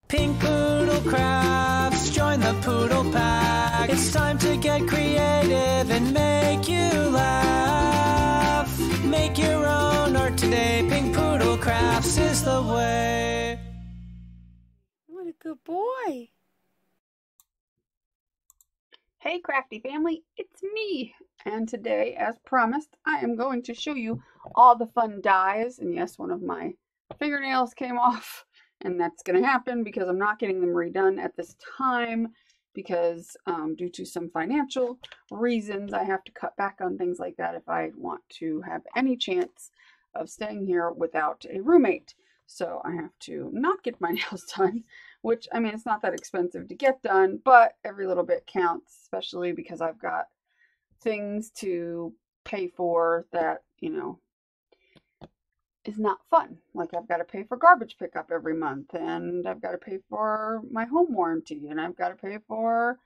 Pink Poodle Crafts, join the Poodle Pack. It's time to get creative and make you laugh. Make your own art today. Pink Poodle Crafts is the way. What a good boy. Hey crafty family, it's me, and today, as promised, I am going to show you all the fun dies. And yes, one of my fingernails came off, and that's going to happen because I'm not getting them redone at this time because due to some financial reasons, I have to cut back on things like that if I want to have any chance of staying here without a roommate. So I have to not get my nails done, which, I mean, it's not that expensive to get done, but every little bit counts, especially because I've got things to pay for that, you know, is not fun. Like I've got to pay for garbage pickup every month, and I've got to pay for my home warranty, and I've got to pay for,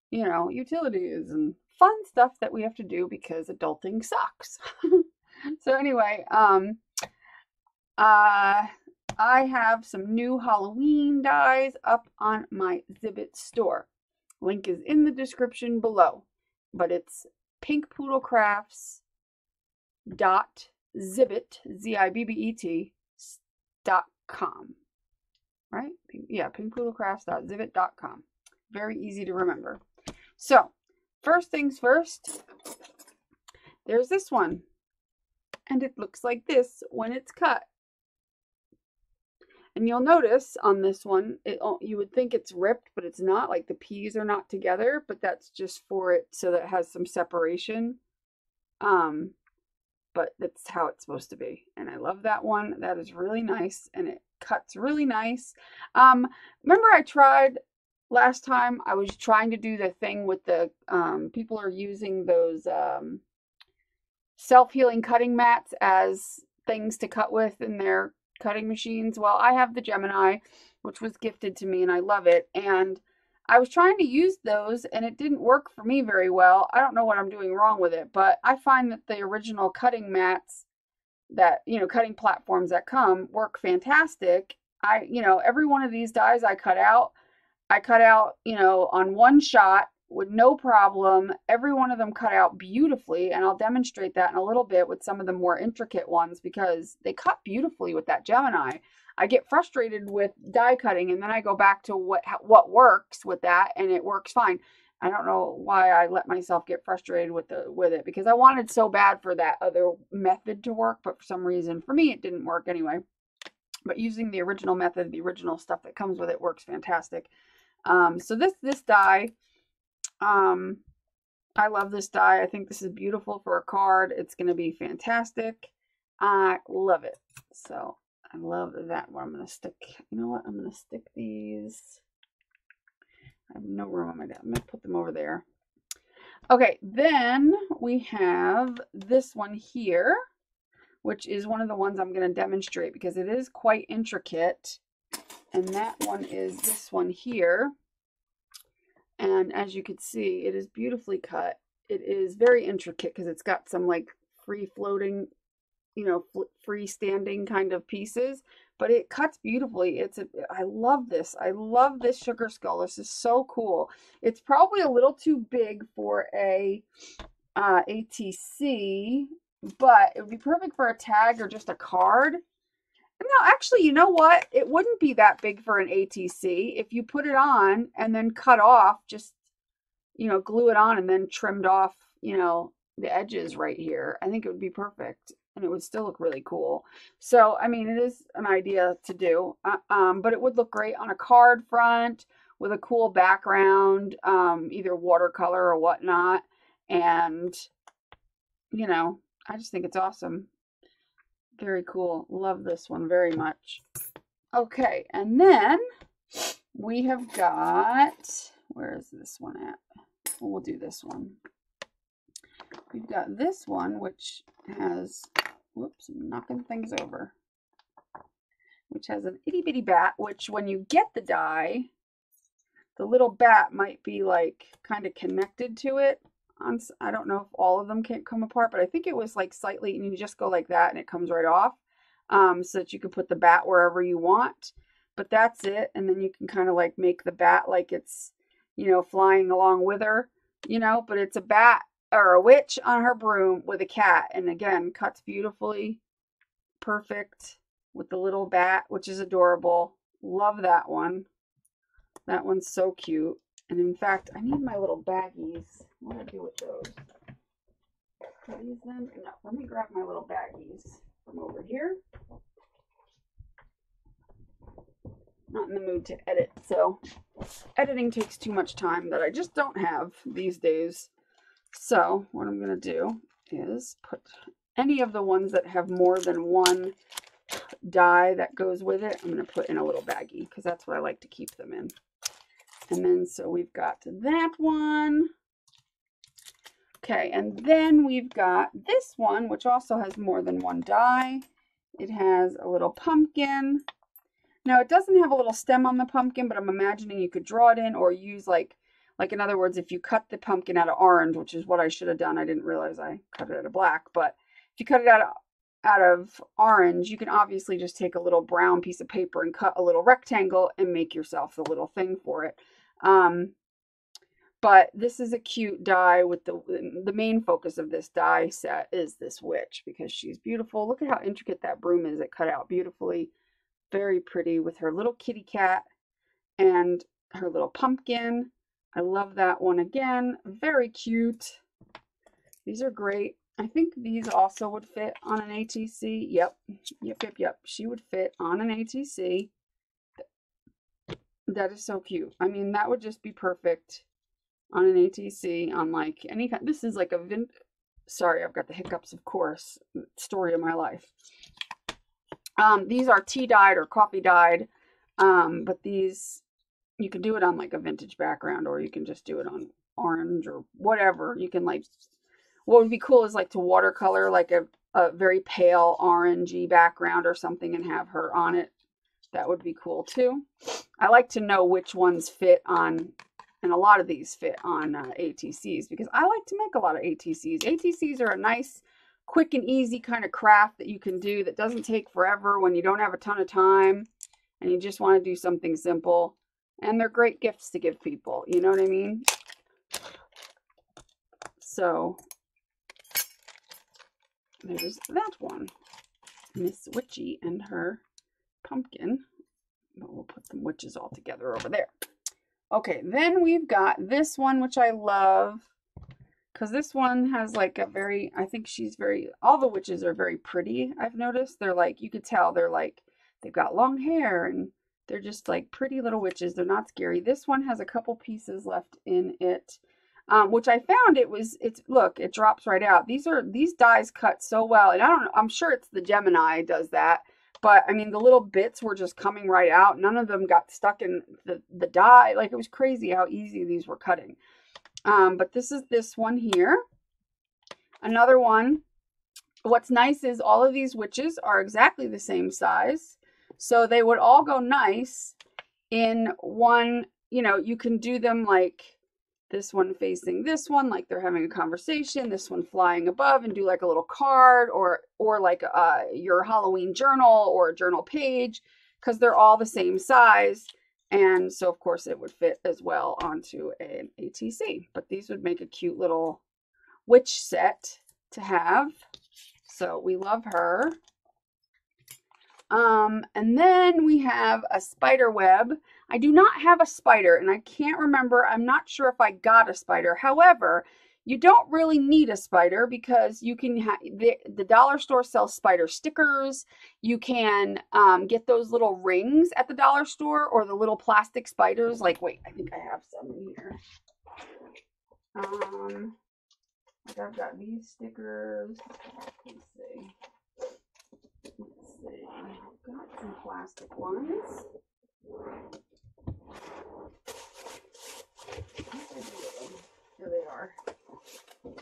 you know, utilities and fun stuff that we have to do because adulting sucks. So anyway, I have some new Halloween dies up on my Zibbet store. Link is in the description below, but it's pinkpoodlecrafts.zibbet, zibbet.com, right? Yeah, pinkpoodlecrafts.zibbet.com. Very easy to remember. So, first things first, there's this one, and it looks like this when it's cut. And you'll notice on this one, you would think it's ripped, but it's not. Like the P's are not together, but that's just for it so that it has some separation. But that's how it's supposed to be. And I love that one. That is really nice, and it cuts really nice. Remember I tried last time, I was trying to do the thing with the, people are using those self-healing cutting mats as things to cut with in their cutting machines. Well, I have the Gemini, which was gifted to me, and I love it. And I was trying to use those, and it didn't work for me very well. I don't know what I'm doing wrong with it, but I find that the original cutting mats that, you know, cutting platforms that come work fantastic. You know, every one of these dies I cut out, you know, on one shot with no problem. Every one of them cut out beautifully, and I'll demonstrate that in a little bit with some of the more intricate ones because they cut beautifully with that Gemini. I get frustrated with die cutting, and then I go back to what works with that, and it works fine. I don't know why I let myself get frustrated with it because I wanted so bad for that other method to work, but for some reason for me it didn't work anyway. But using the original method, the original stuff that comes with it works fantastic. So this die, I love this die. I think this is beautiful for a card. It's going to be fantastic. I love it. So I love that one. I'm going to stick, you know what? I'm going to stick these. I have no room on my desk. I'm going to put them over there. Okay, then we have this one here, which is one of the ones I'm going to demonstrate because it is quite intricate. And that one is this one here. And as you can see, it is beautifully cut. It is very intricate because it's got some like free floating, you know, freestanding kind of pieces, but it cuts beautifully. I love this. I love this sugar skull. This is so cool. It's probably a little too big for a ATC, but it would be perfect for a tag or just a card. No, actually, you know what? It wouldn't be that big for an ATC if you put it on and then cut off, just, you know, glue it on and then trimmed off, you know, the edges right here. I think it would be perfect, and it would still look really cool. So, I mean, it is an idea to do, but it would look great on a card front with a cool background, either watercolor or whatnot. And, you know, I just think it's awesome. Very cool. Love this one very much. Okay, and then we have got, where is this one at? Well, we'll do this one. We've got this one, which has, whoops, I'm knocking things over, which has an itty bitty bat, which when you get the die, the little bat might be like kind of connected to it. I don't know if all of them can come apart, but I think it was like slightly, and you just go like that and it comes right off, so that you can put the bat wherever you want. but that's it. And then you can kind of like make the bat like it's, you know, flying along with her, you know, but it's a bat or a witch on her broom with a cat. And again, cuts beautifully, perfect with the little bat, which is adorable. Love that one. That one's so cute. And in fact, I need my little baggies. What do I do with those? Are these them? No, let me grab my little baggies from over here. Not in the mood to edit, so editing takes too much time that I just don't have these days. So what I'm going to do is put any of the ones that have more than one die that goes with it, I'm going to put in a little baggie because that's what I like to keep them in. And then so we've got that one. Okay, and then we've got this one, which also has more than one die. It has a little pumpkin. Now, it doesn't have a little stem on the pumpkin, but I'm imagining you could draw it in or use like in other words, if you cut the pumpkin out of orange, which is what I should have done. I didn't realize I cut it out of black, but if you cut it out of orange, you can obviously just take a little brown piece of paper and cut a little rectangle and make yourself the little thing for it. But this is a cute die with the main focus of this die set is this witch because she's beautiful. Look at how intricate that broom is. It cut out beautifully. Very pretty with her little kitty cat and her little pumpkin. I love that one again. Very cute. These are great. I think these also would fit on an ATC. Yep. She would fit on an ATC. That is so cute. I mean, that would just be perfect on an ATC on like any kind. This is like a sorry, I've got the hiccups, of course. Story of my life. These are tea dyed or coffee dyed, but these, you can do it on like a vintage background or you can just do it on orange or whatever. You can like, what would be cool is like to watercolor like a very pale orangey background or something and have her on it. That would be cool too. I like to know which ones fit on, and a lot of these fit on ATCs because I like to make a lot of ATCs. ATCs are a nice, quick and easy kind of craft that you can do that doesn't take forever when you don't have a ton of time and you just want to do something simple. And they're great gifts to give people. You know what I mean? So there's that one. Miss Witchy and her pumpkin. But we'll put some witches all together over there. Okay, then we've got this one, which I love. Because this one has like a very, I think she's very, all the witches are very pretty, I've noticed. They're like, you could tell they're like, they've got long hair and they're just like pretty little witches. They're not scary. This one has a couple pieces left in it, which I found look, it drops right out. These dies cut so well. And I don't know, I'm sure it's the Gemini does that. But I mean, the little bits were just coming right out. None of them got stuck in the die. Like it was crazy how easy these were cutting. But this is this one here. Another one. What's nice is all of these witches are exactly the same size. So they would all go nice in one, you know, you can do them like this one facing this one, like they're having a conversation, this one flying above and do like a little card or like your Halloween journal or a journal page because they're all the same size. And so, of course, it would fit as well onto an ATC. But these would make a cute little witch set to have. So we love her. And then we have a spider web. I do not have a spider, and I can't remember. I'm not sure if I got a spider. However, you don't really need a spider because you can the dollar store sells spider stickers. You can get those little rings at the dollar store or the little plastic spiders. Like, wait, I think I have some in here. Like I've got these stickers. Let's see. I've got some plastic ones. Here they are.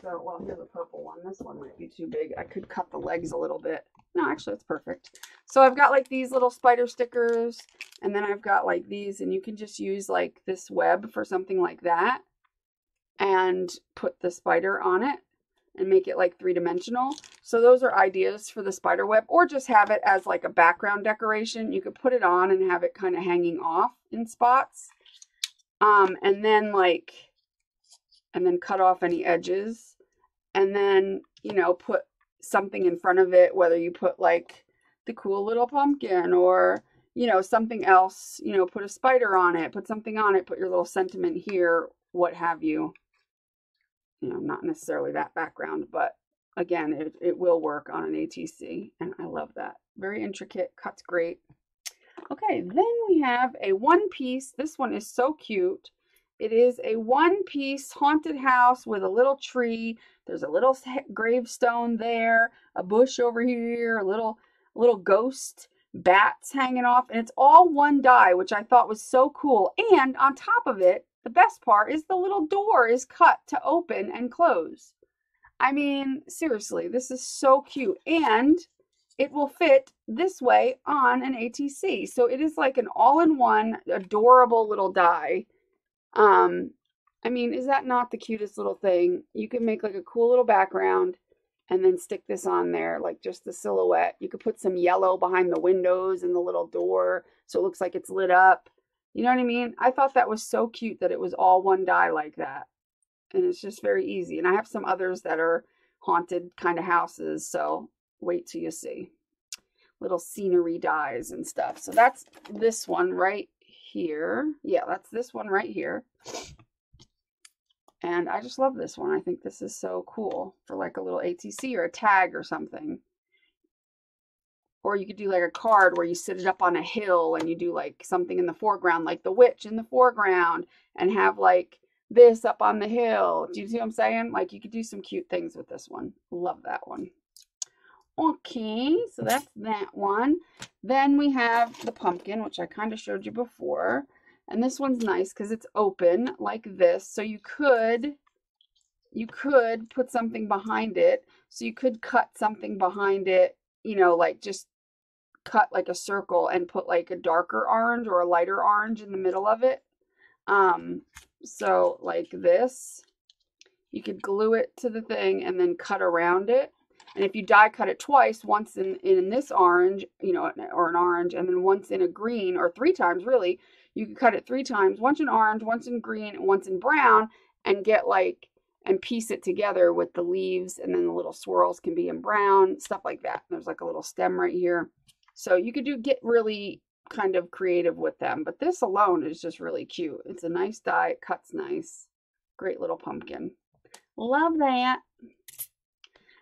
So, well, here's a purple one. This one might be too big. I could cut the legs a little bit. No, actually, it's perfect. So I've got like these little spider stickers, and then I've got like these, and you can just use like this web for something like that and put the spider on it and make it like three-dimensional. So those are ideas for the spider web, or just have it as like a background decoration. You could put it on and have it kind of hanging off in spots. And then cut off any edges, and then, you know, put something in front of it, whether you put like the cool little pumpkin or, you know, something else, you know, put a spider on it, put something on it, put your little sentiment here, what have you. You know, not necessarily that background, but again, it will work on an ATC, and I love that. Very intricate, cuts great. Okay, then we have a one piece. This one is so cute. It is a one piece haunted house with a little tree. There's a little gravestone there, a bush over here, a little ghost, bats hanging off, and it's all one die, which I thought was so cool. And on top of it, the best part is the little door is cut to open and close. I mean, seriously, this is so cute. And it will fit this way on an ATC. So it is like an all-in-one adorable little die. I mean, is that not the cutest little thing? You can make like a cool little background and then stick this on there, like just the silhouette. You could put some yellow behind the windows and the little door so it looks like it's lit up. You know what I mean? I thought that was so cute that it was all one die like that. And it's just very easy. And I have some others that are haunted kind of houses, so wait till you see. Little scenery dies and stuff. So that's this one right here. Yeah, that's this one right here. And I just love this one. I think this is so cool for like a little ATC or a tag or something. Or you could do like a card where you sit it up on a hill and you do like something in the foreground, like the witch in the foreground, and have like this up on the hill. Do you see what I'm saying? Like you could do some cute things with this one. Love that one. Okay, so that's that one. Then we have the pumpkin, which I kind of showed you before. And this one's nice because it's open like this. So you could put something behind it. So you could cut something behind it, you know, like just cut like a circle and put like a darker orange or a lighter orange in the middle of it. So like this, you could glue it to the thing and then cut around it. And if you die cut it twice, once in this orange, you know, or an orange, and then once in a green, or 3 times really, you can cut it 3 times, once in orange, once in green, and once in brown, and get like, and piece it together with the leaves, and then the little swirls can be in brown, stuff like that. There's like a little stem right here. So you could get really kind of creative with them, but this alone is just really cute. It's a nice die, it cuts nice. Great little pumpkin. Love that.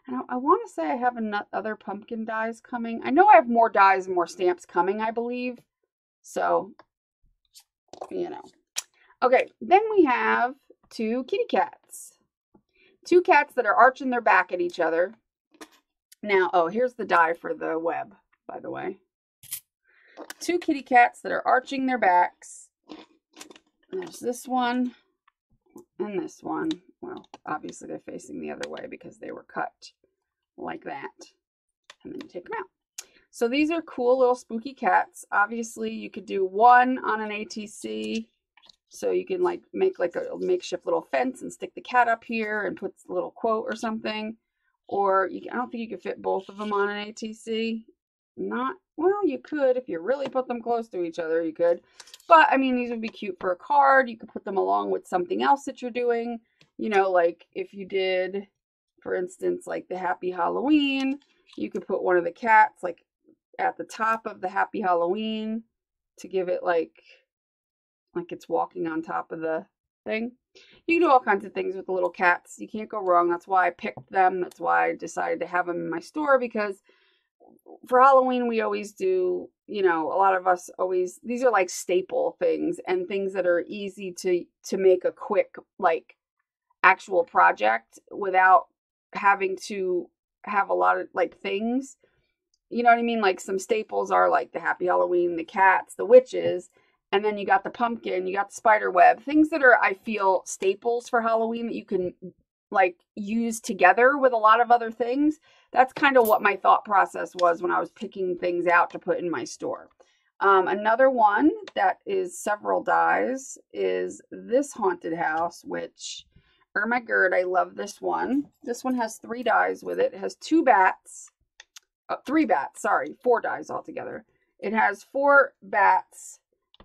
And I want to say I have other pumpkin dies coming. I know I have more dies and more stamps coming, I believe. So, you know. Okay, then we have 2 kitty cats. 2 cats that are arching their back at each other. Now, oh, here's the die for the web, by the way. 2 kitty cats that are arching their backs. There's this one and this one. Well, obviously they're facing the other way because they were cut like that. And then you take them out. So these are cool little spooky cats. Obviously you could do one on an ATC. So you can like make like a makeshift little fence and stick the cat up here and put a little quote or something. Or I don't think you could fit both of them on an ATC. Well, you could if you really put them close to each other, you could. But I mean, these would be cute for a card. You could put them along with something else that you're doing. You know, like if you did, for instance, like the Happy Halloween, you could put one of the cats like at the top of the Happy Halloween to give it like it's walking on top of the thing. You can do all kinds of things with the little cats. You can't go wrong. That's why I picked them. That's why I decided to have them in my store, because for Halloween we always do, you know, a lot of us always, these are like staple things and things that are easy to make a quick like actual project without having to have a lot of like things. You know what I mean? Like some staples are like the Happy Halloween, the cats, the witches, and then you got the pumpkin, you got the spider web, things that are, I feel, staples for Halloween that you can like use together with a lot of other things. That's kind of what my thought process was when I was picking things out to put in my store. Another one that is several dies is this haunted house, which Oh my god, I love this one. This one has 3 dies with it. It has 2 bats. 3 bats, sorry. 4 dies altogether. It has 4 bats,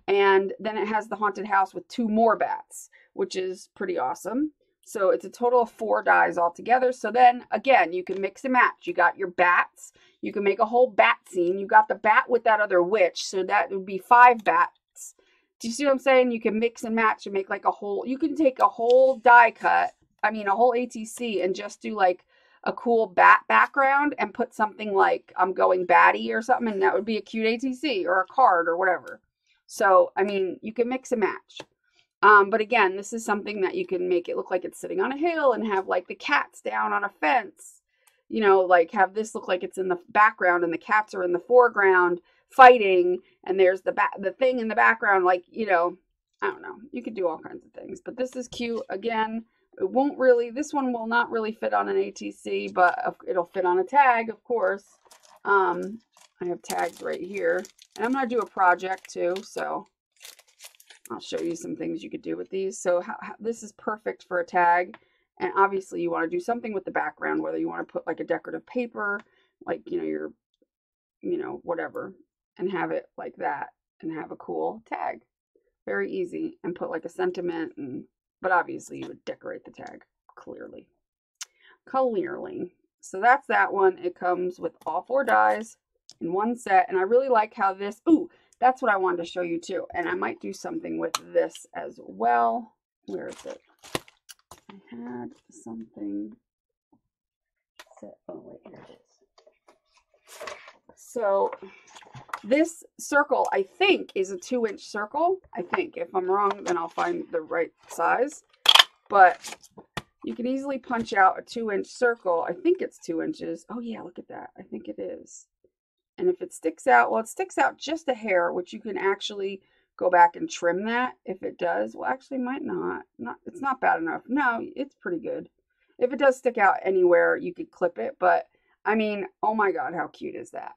and then it has the haunted house with 2 more bats, which is pretty awesome. So it's a total of 4 dies altogether. So then, again, you can mix and match. You got your bats. You can make a whole bat scene. You got the bat with that other witch, so that would be 5 bats. Do you see what I'm saying? You can mix and match and make like a whole, you can take a whole die cut, I mean a whole ATC, and just do like a cool bat background and put something like I'm going batty or something, and that would be a cute ATC or a card or whatever. So, I mean, you can mix and match. But again, this is something that you can make it look like it's sitting on a hill and have like the cats down on a fence. You know, like have this look like it's in the background and the cats are in the foreground fighting, and there's the thing in the background, like, you know, I don't know. You could do all kinds of things, but this is cute. Again, it won't really, this one will not really fit on an ATC, but it'll fit on a tag, of course. I have tags right here, and I'm going to do a project too, so I'll show you some things you could do with these. So this is perfect for a tag, and obviously you want to do something with the background, whether you want to put like a decorative paper, like, you know, your, you know, whatever, and have it like that and have a cool tag. Very easy, and put like a sentiment, and but obviously you would decorate the tag clearly. So that's that one. It comes with all 4 dies in one set, and I really like how this, ooh, that's what I wanted to show you too, and I might do something with this as well. Where is it? I had something set, oh wait, here it is. So this circle, I think, is a 2-inch circle. I think. If I'm wrong, then I'll find the right size. But you can easily punch out a 2-inch circle. I think it's 2 inches. Oh yeah, look at that. I think it is. And if it sticks out, well, it sticks out just a hair, which you can actually go back and trim that if it does. Well, actually, might not. It's not bad enough. No, it's pretty good. If it does stick out anywhere, you could clip it. But, I mean, oh my God, how cute is that?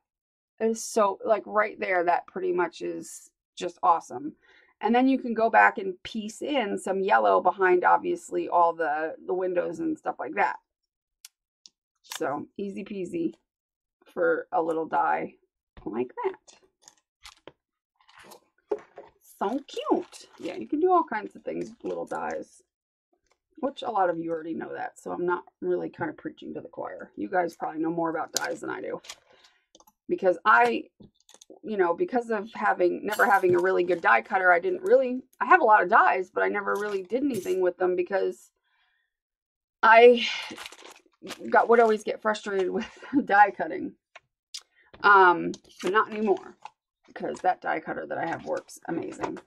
It is so, like, right there, that pretty much is just awesome. And then you can go back and piece in some yellow behind, obviously, all the windows and stuff like that. So, easy peasy for a little die like that. So cute. Yeah, you can do all kinds of things with little dies, which a lot of you already know that, so I'm not really kind of preaching to the choir. You guys probably know more about dies than I do. Because I, you know, because of never having a really good die cutter, I have a lot of dies, but I never really did anything with them because I would always get frustrated with die cutting. But not anymore, because that die cutter that I have works amazing.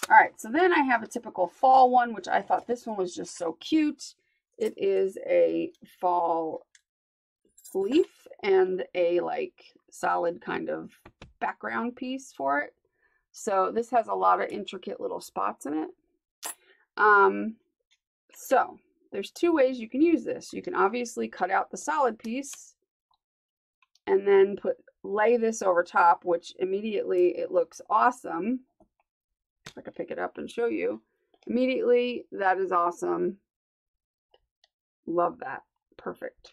All right, so then I have a typical fall one, which I thought this one was just so cute. It is a fall leaf and a like solid kind of background piece for it. So this has a lot of intricate little spots in it. So there's 2 ways you can use this. You can obviously cut out the solid piece and then lay this over top, which immediately it looks awesome. If I could pick it up and show you. Immediately, that is awesome. Love that. Perfect.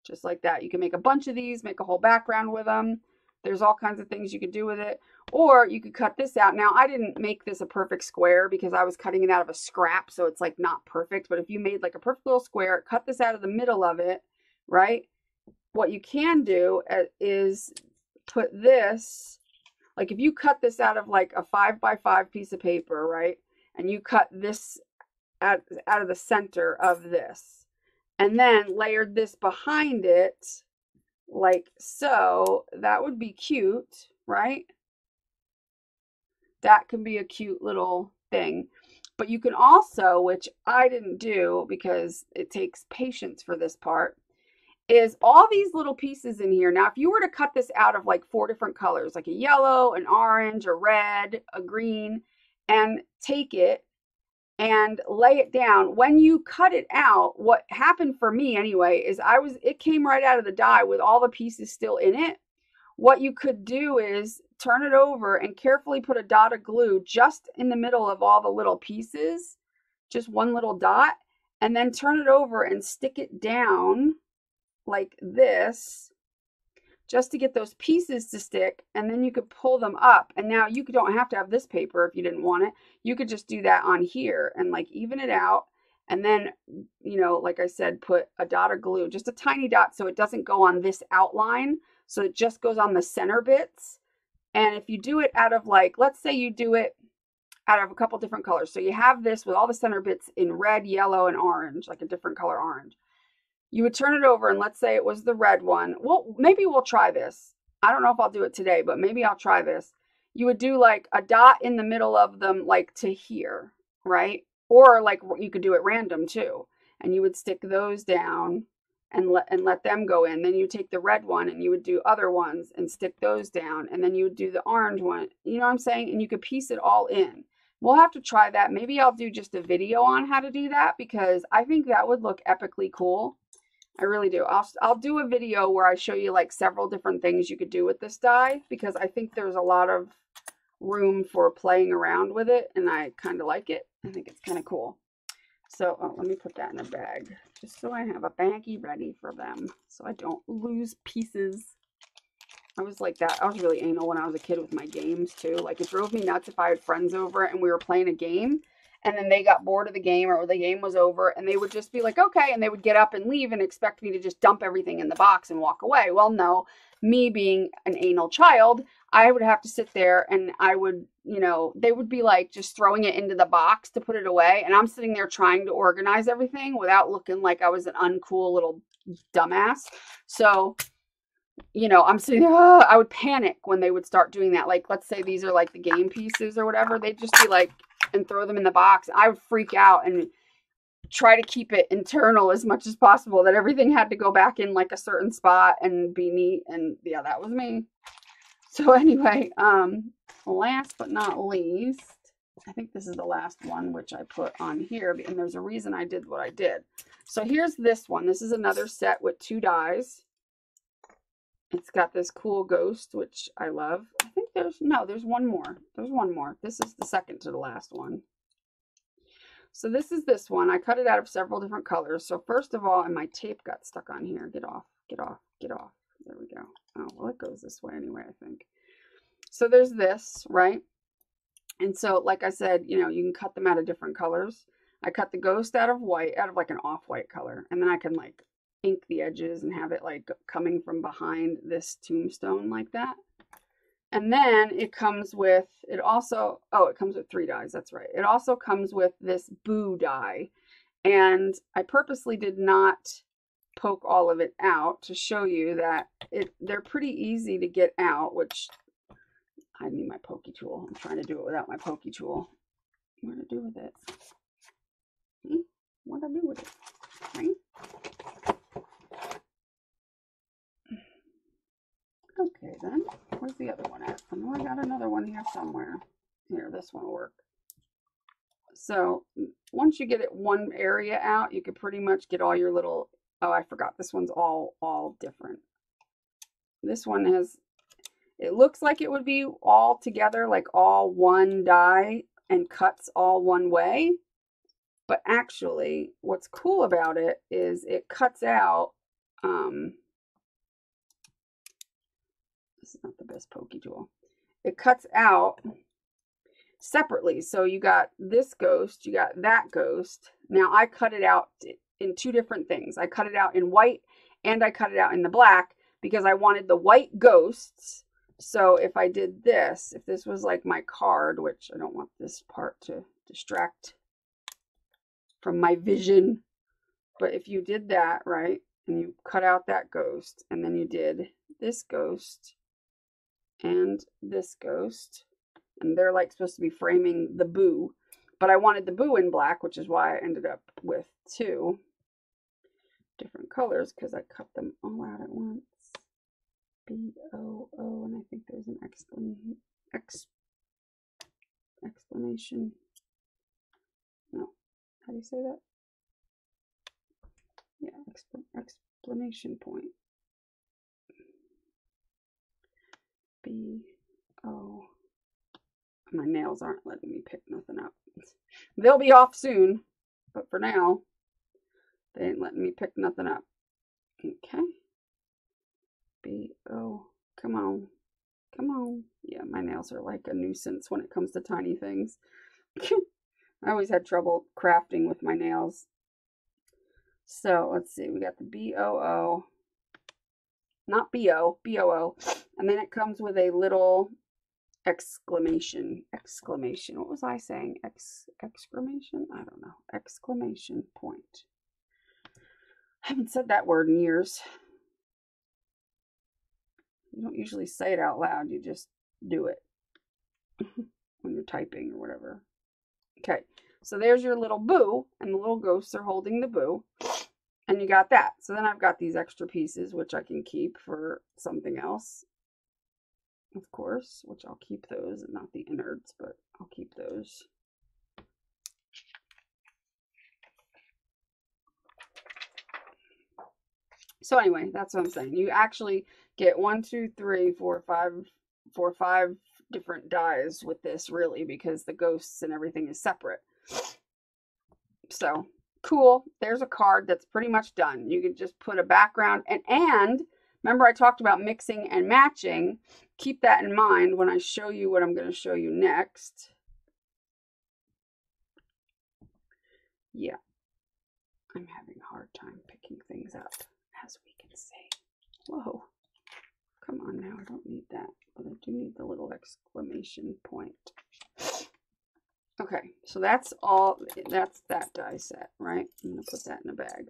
Just like that. You can make a bunch of these, make a whole background with them. There's all kinds of things you could do with it. Or you could cut this out. Now, I didn't make this a perfect square because I was cutting it out of a scrap, so it's like not perfect. But if you made like a perfect little square, cut this out of the middle of it, right? What you can do is put this, like if you cut this out of like a 5x5 piece of paper, right? And you cut this out of the center of this, and then layered this behind it, like so, that would be cute, right? That can be a cute little thing. But you can also, which I didn't do because it takes patience for this part, is all these little pieces in here. Now, if you were to cut this out of like 4 different colors, like a yellow, an orange, a red, a green, and take it and lay it down, when you cut it out, what happened for me anyway, is it came right out of the die with all the pieces still in it. What you could do is turn it over and carefully put a dot of glue just in the middle of all the little pieces, just one little dot, and then turn it over and stick it down like this, just to get those pieces to stick, and then you could pull them up. And now you don't have to have this paper if you didn't want it. You could just do that on here and like even it out. And then, you know, like I said, put a dot of glue, just a tiny dot, so it doesn't go on this outline. So it just goes on the center bits. And if you do it out of like, let's say you do it out of a couple different colors. So you have this with all the center bits in red, yellow, and orange, like a different color orange. You would turn it over, and let's say it was the red one. Well, maybe we'll try this. I don't know if I'll do it today, but maybe I'll try this. You would do like a dot in the middle of them, like to here, right? Or like you could do it random too. And you would stick those down and let them go in. Then you take the red one and you would do other ones and stick those down. And then you would do the orange one. You know what I'm saying? And you could piece it all in. We'll have to try that. Maybe I'll do just a video on how to do that, because I think that would look epically cool. I really do. I'll do a video where I show you like several different things you could do with this die, because I think there's a lot of room for playing around with it, and I kind of like it. I think it's kind of cool. So let me put that in a bag, just so I have a baggie ready for them, so I don't lose pieces. I was like that. I was really anal when I was a kid with my games too. Like, it drove me nuts if I had friends over and we were playing a game, and then they got bored of the game, or the game was over, and they would just be like, okay, and they would get up and leave and expect me to just dump everything in the box and walk away. Well, no, me being an anal child, I would have to sit there, and I would, you know, they would be like just throwing it into the box to put it away, and I'm sitting there trying to organize everything without looking like I was an uncool little dumbass. So, you know, I'm sitting there, I would panic when they would start doing that. Like, let's say these are like the game pieces or whatever. They'd just be like, and throw them in the box. I would freak out and try to keep it internal as much as possible, that everything had to go back in like a certain spot and be neat. And yeah, that was me. So anyway, last but not least, I think this is the last one, which I put on here, and there's a reason I did what I did. So here's this one. This is another set with 2 dies. It's got this cool ghost, which I love. I think there's one more. There's one more. This is the second to the last one. So this is this one. I cut it out of several different colors. So first of all, and my tape got stuck on here. Get off, get off, get off. There we go. Oh, well, it goes this way anyway, I think. So there's this, right? And so, like I said, you know, you can cut them out of different colors. I cut the ghost out of white, out of like an off-white color. And then I can like ink the edges and have it like coming from behind this tombstone like that. And then it comes with, it also, oh, it comes with 3 dies. That's right. It also comes with this boo die. And I purposely did not poke all of it out to show you that they're pretty easy to get out, which I need my pokey tool. I'm trying to do it without my pokey tool. What do I do with it? What do I do with it? Right? Okay, then. Where's the other one at? I know I got another one here somewhere. Here, this one will work. So, once you get it one area out, you could pretty much get all your little... Oh, I forgot. This one's all different. This one has... It looks like it would be all together, like all one die, and cuts all one way. But actually, what's cool about it is it cuts out... This is not the best pokey tool. It cuts out separately. So you got this ghost, you got that ghost. Now I cut it out in 2 different things. I cut it out in white and I cut it out in the black because I wanted the white ghosts. So if I did this, if this was like my card, which I don't want this part to distract from my vision. But if you did that, right, and you cut out that ghost, and then you did this ghost, and this ghost, and they're like supposed to be framing the boo, but I wanted the boo in black, which is why I ended up with 2 different colors, because I cut them all out at once. B-O-O, and I think there's an explanation. No, how do you say that? Yeah, explanation point. B-O. My nails aren't letting me pick nothing up. They'll be off soon, but for now, They ain't letting me pick nothing up. Okay. B-O. Come on. Come on. Yeah, my nails are like a nuisance when it comes to tiny things. I always had trouble crafting with my nails. So let's see. We got the B-O-O. Not B-O. B-O-O. And then it comes with a little exclamation. Exclamation. What was I saying? Exclamation? I don't know. Exclamation point. I haven't said that word in years. You don't usually say it out loud. You just do it when you're typing or whatever. Okay. So there's your little boo, and the little ghosts are holding the boo. And you got that. So then I've got these extra pieces, which I can keep for something else. Of course, which I'll keep those, and not the innards, but I'll keep those. So anyway, that's what I'm saying. You actually get 1, 2, 3, 4, 5 different dies with this, really, because the ghosts and everything is separate. So cool. There's a card that's pretty much done. You can just put a background and remember I talked about mixing and matching. Keep that in mind when I show you what I'm going to show you next. Yeah. I'm having a hard time picking things up, as we can see. Whoa. Come on now. I don't need that, but I do need the little exclamation point. Okay, so that's all, that's that die set, right? I'm going to put that in a bag.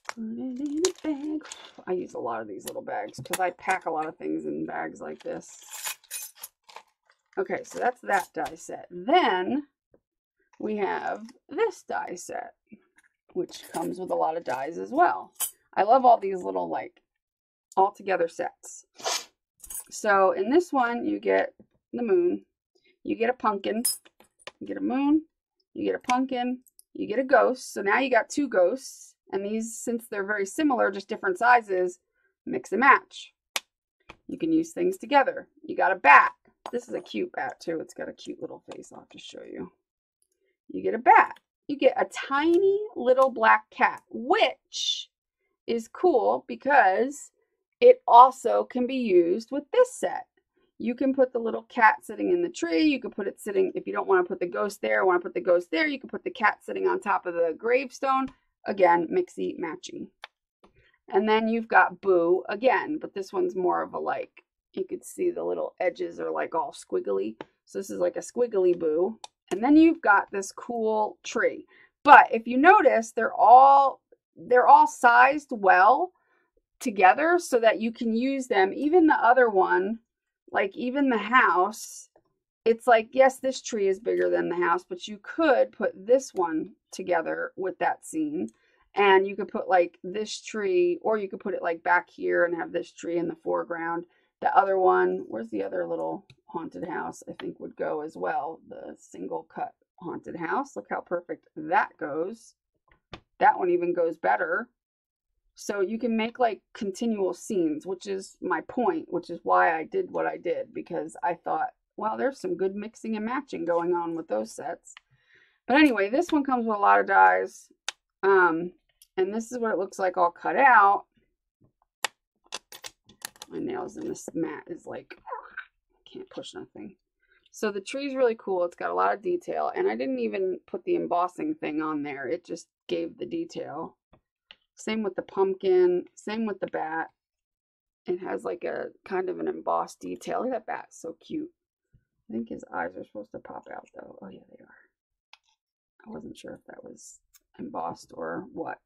Put it in a bag. I use a lot of these little bags because I pack a lot of things in bags like this. Okay, so that's that die set. Then we have this die set, which comes with a lot of dies as well. I love all these little, like, all together sets. So in this one, you get the moon. You get a pumpkin, you get a moon, you get a pumpkin, you get a ghost. So now you got 2 ghosts. And these, since they're very similar, just different sizes, mix and match. You can use things together. You got a bat. This is a cute bat too. It's got a cute little face. I'll have to show you. You get a bat. You get a tiny little black cat, which is cool because it also can be used with this set. You can put the little cat sitting in the tree. You can put it sitting, if you don't want to put the ghost there, want to put the ghost there, you can put the cat sitting on top of the gravestone. Again, mixy, matchy. And then you've got Boo again, but this one's more of a, like, you could see the little edges are like all squiggly. So this is like a squiggly Boo. And then you've got this cool tree. But if you notice, they're all sized well together so that you can use them. Even the other one, like even the house, it's like, yes, this tree is bigger than the house, but you could put this one together with that scene. And you could put like this tree, or you could put it like back here and have this tree in the foreground. The other one, where's the other little haunted house? I think would go as well. The single cut haunted house. Look how perfect that goes. That one even goes better. So you can make like continual scenes, which is my point, which is why I did what I did, because I thought, well, there's some good mixing and matching going on with those sets. But anyway, this one comes with a lot of dies. And this is what it looks like all cut out. My nails in this mat is like, I can't push nothing. So the tree's really cool. It's got a lot of detail. And I didn't even put the embossing thing on there. It just gave the detail. Same with the pumpkin. Same with the bat. It has like a kind of an embossed detail. Look at that bat. So cute. I think his eyes are supposed to pop out though. Oh yeah, they are. I wasn't sure if that was embossed or what.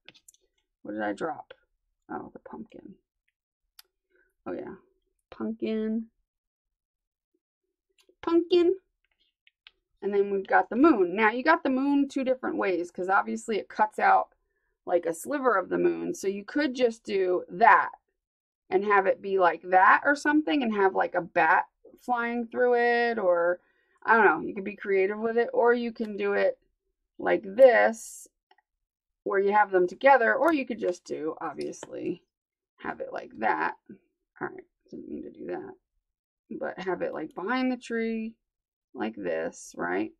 What did I drop? Oh, the pumpkin. Oh yeah. Pumpkin. Pumpkin. And then we've got the moon. Now you got the moon 2 different ways because obviously it cuts out like a sliver of the moon. So you could just do that and have it be like that or something and have like a bat flying through it, or I don't know, you could be creative with it, or you can do it like this where you have them together, or you could just do, obviously, have it like that. All right, didn't mean to do that, but have it like behind the tree like this, right?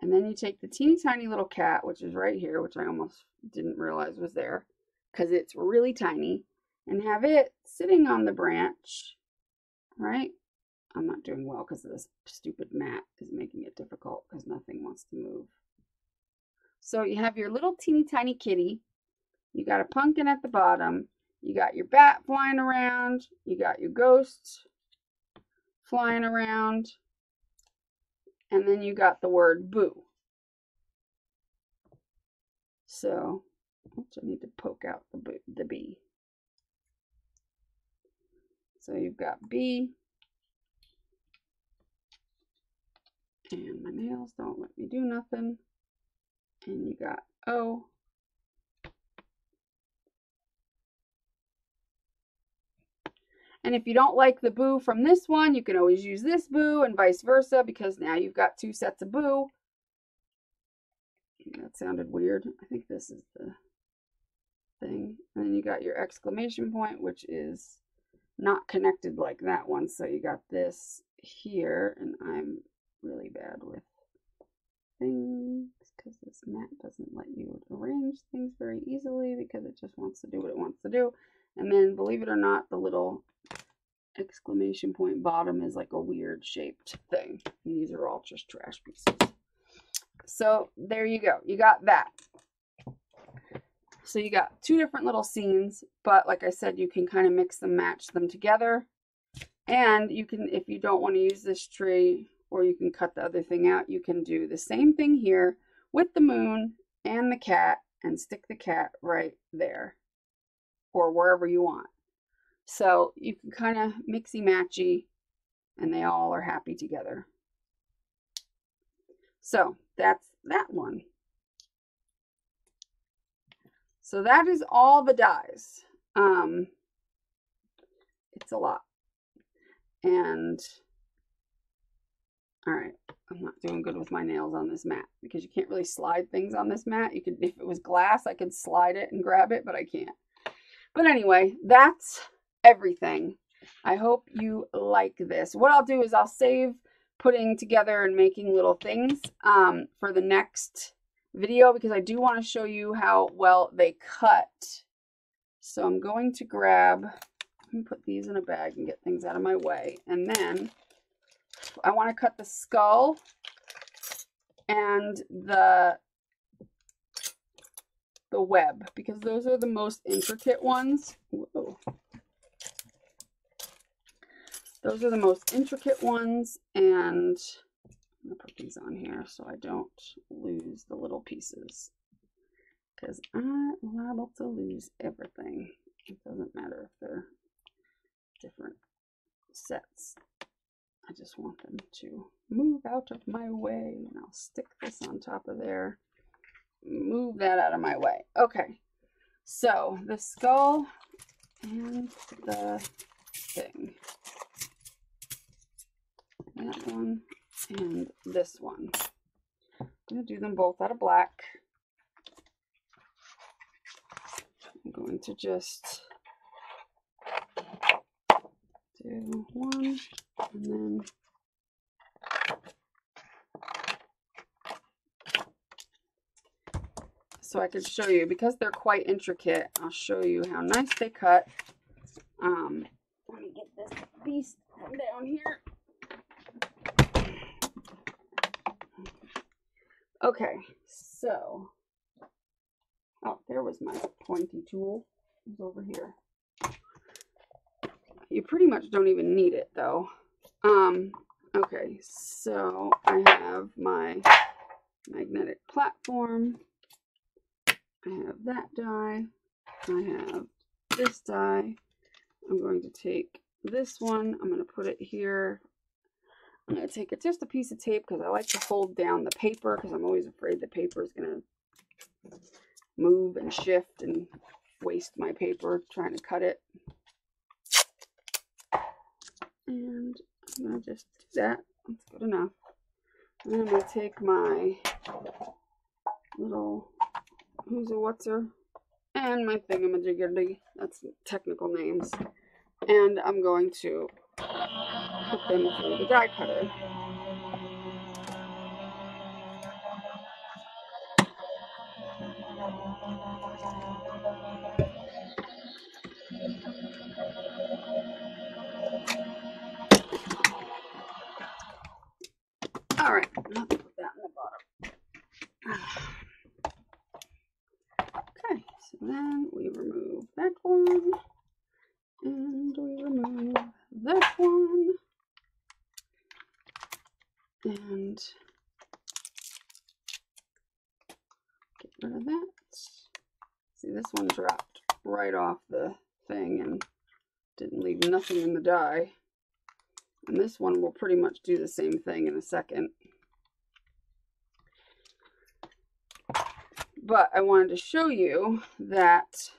And then you take the teeny tiny little cat, which is right here, which I almost didn't realize was there because it's really tiny, and have it sitting on the branch, right? I'm not doing well because this stupid mat is making it difficult because nothing wants to move. So you have your little teeny tiny kitty. You got a pumpkin at the bottom. You got your bat flying around. You got your ghosts flying around. And then you got the word boo. So, oops, I need to poke out the B. So you've got B. And my nails don't let me do nothing. And you got O. And if you don't like the boo from this one, you can always use this boo and vice versa, because now you've got two sets of boo. That sounded weird. I think this is the thing. And then you got your exclamation point, which is not connected like that one. So you got this here, and I'm really bad with things because this mat doesn't let you arrange things very easily because it just wants to do what it wants to do. And then, believe it or not, the little exclamation point bottom is like a weird shaped thing. And these are all just trash pieces. So there you go. You got that. So you got two different little scenes, but like I said, you can kind of mix them, match them together. And you can, if you don't want to use this tree, or you can cut the other thing out, you can do the same thing here with the moon and the cat and stick the cat right there or wherever you want. So you can kind of mixy matchy and they all are happy together. So that's that one. So that is all the dies. It's a lot. And all right, I'm not doing good with my nails on this mat because you can't really slide things on this mat. You could, if it was glass, I could slide it and grab it, but I can't. But anyway, that's everything. I hope you like this. What I'll do is I'll save putting together and making little things for the next video, because I do want to show you how well they cut. So I'm going to grab, let me put these in a bag and get things out of my way. And then I want to cut the skull and the web, because those are the most intricate ones. Whoa. Those are the most intricate ones, and I'm going to put these on here so I don't lose the little pieces, because I'm liable to lose everything. It doesn't matter if they're different sets. I just want them to move out of my way, and I'll stick this on top of there. Move that out of my way. Okay, so the skull and the thing. That one and this one. I'm going to do them both out of black. I'm going to just do one and then so I could show you, because they're quite intricate, I'll show you how nice they cut. Let me get this beast from down here. Okay, so, oh, there was my pointy tool. It's over here. You pretty much don't even need it though. Okay, so I have my magnetic platform. I have that die. I have this die. I'm going to take this one. I'm going to put it here. I'm going to take just a piece of tape because I like to hold down the paper, because I'm always afraid the paper is going to move and shift and waste my paper trying to cut it. And I'm going to just do that. That's good enough. And then I'm going to take my little who's a what's-er and my thingamajiggerly, that's technical names, and I'm going to put them through the die cutter. All right, I'll put that in the bottom. Okay, so then we remove that one, and we remove that one, and get rid of that. See, this one dropped right off the thing and didn't leave nothing in the die. And this one will pretty much do the same thing in a second. But I wanted to show you that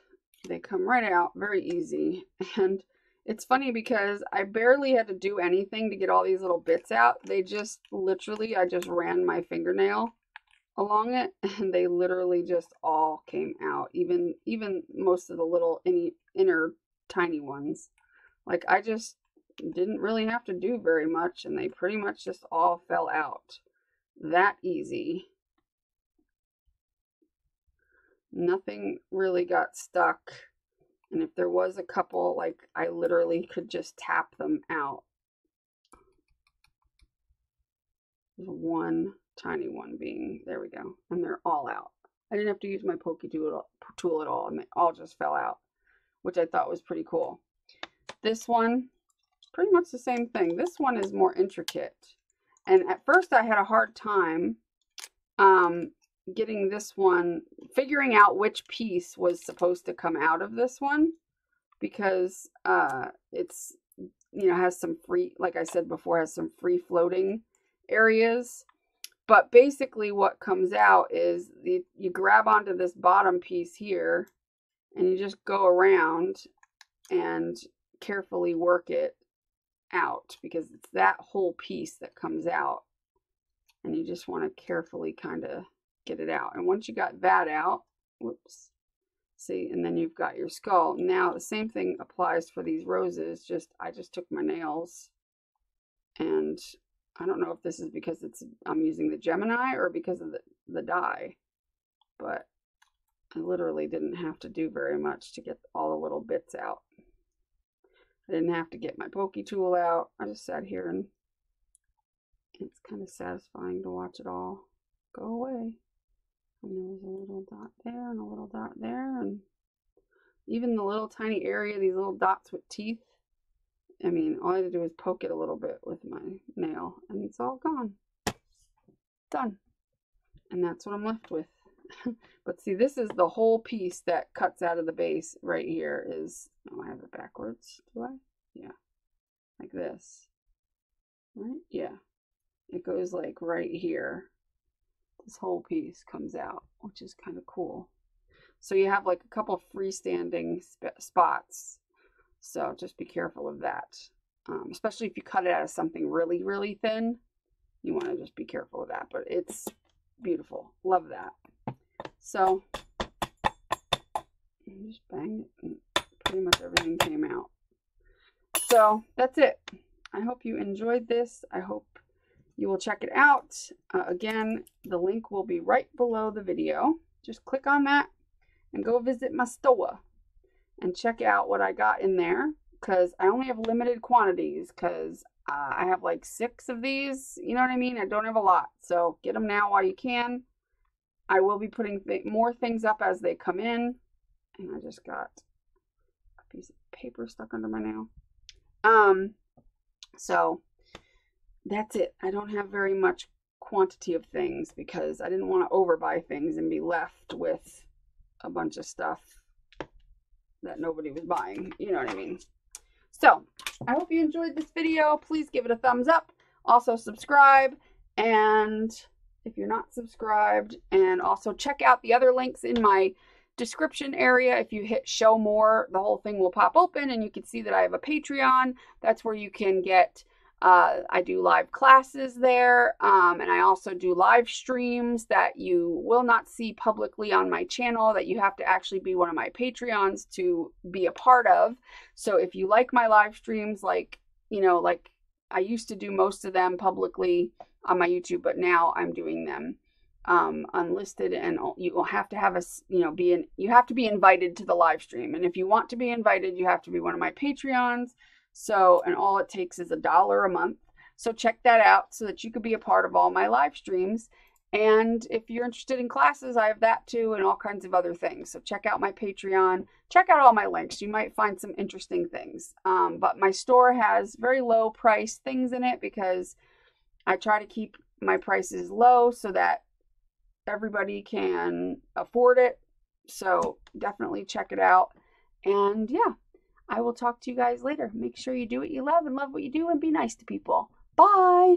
they come right out very easy. And it's funny because I barely had to do anything to get all these little bits out. They just literally, I just ran my fingernail along it and they literally just all came out. Even most of the little inner tiny ones. Like I just didn't really have to do very much and they pretty much just all fell out. That easy. Nothing really got stuck, and if there was a couple, like I literally could just tap them out. There's one tiny one being, there we go, and they're all out. I didn't have to use my pokey tool at all, and they all just fell out, which I thought was pretty cool. This one, pretty much the same thing. This one is more intricate, and at first I had a hard time getting this one, figuring out which piece was supposed to come out of this one, because it's, you know, has some free, like I said before, has some free floating areas. But basically what comes out is you grab onto this bottom piece here and you just go around and carefully work it out, because it's that whole piece that comes out, and you just want to carefully kind of get it out. And once you got that out, whoops, see, and then you've got your skull. Now the same thing applies for these roses. I just took my nails, and I don't know if this is because I'm using the Gemini or because of the dye, but I literally didn't have to do very much to get all the little bits out. I didn't have to get my pokey tool out. I just sat here, and it's kind of satisfying to watch it all go away. And there was a little dot there and a little dot there, and even the little tiny area, these little dots with teeth. I mean, all I had to do was poke it a little bit with my nail, and it's all gone. Done. And that's what I'm left with. But see, this is the whole piece that cuts out of the base right here. Is, oh, I have it backwards, do I? Yeah. Like this. Right? Yeah. It goes like right here. This whole piece comes out, which is kind of cool. So you have like a couple freestanding spots. So just be careful of that. Especially if you cut it out of something really, really thin. You want to just be careful of that. But it's beautiful. Love that. So just bang it, and pretty much everything came out. So that's it. I hope you enjoyed this. I hope you will check it out. Again, the link will be right below the video. Just click on that and go visit my store and check out what I got in there, because I only have limited quantities, because I have like 6 of these. You know what I mean? I don't have a lot. So get them now while you can. I will be putting more things up as they come in. And I just got a piece of paper stuck under my nail. So that's it. I don't have very much quantity of things because I didn't want to overbuy things and be left with a bunch of stuff that nobody was buying. You know what I mean? So I hope you enjoyed this video. Please give it a thumbs up. Also subscribe, and if you're not subscribed, and also check out the other links in my description area. If you hit show more, the whole thing will pop open and you can see that I have a Patreon. That's where you can get I do live classes there, and I also do live streams that you will not see publicly on my channel, that you have to actually be one of my Patreons to be a part of. So if you like my live streams, like, you know, like I used to do most of them publicly on my YouTube, but now I'm doing them unlisted, and you will have to have you have to be invited to the live stream. And if you want to be invited, you have to be one of my Patreons. So, and all it takes is $1 a month. So check that out so that you could be a part of all my live streams. And if you're interested in classes, I have that too, and all kinds of other things. So check out my Patreon. Check out all my links. You might find some interesting things. But my store has very low price things in it because I try to keep my prices low so that everybody can afford it. So definitely check it out. And yeah, I will talk to you guys later. Make sure you do what you love and love what you do and be nice to people. Bye.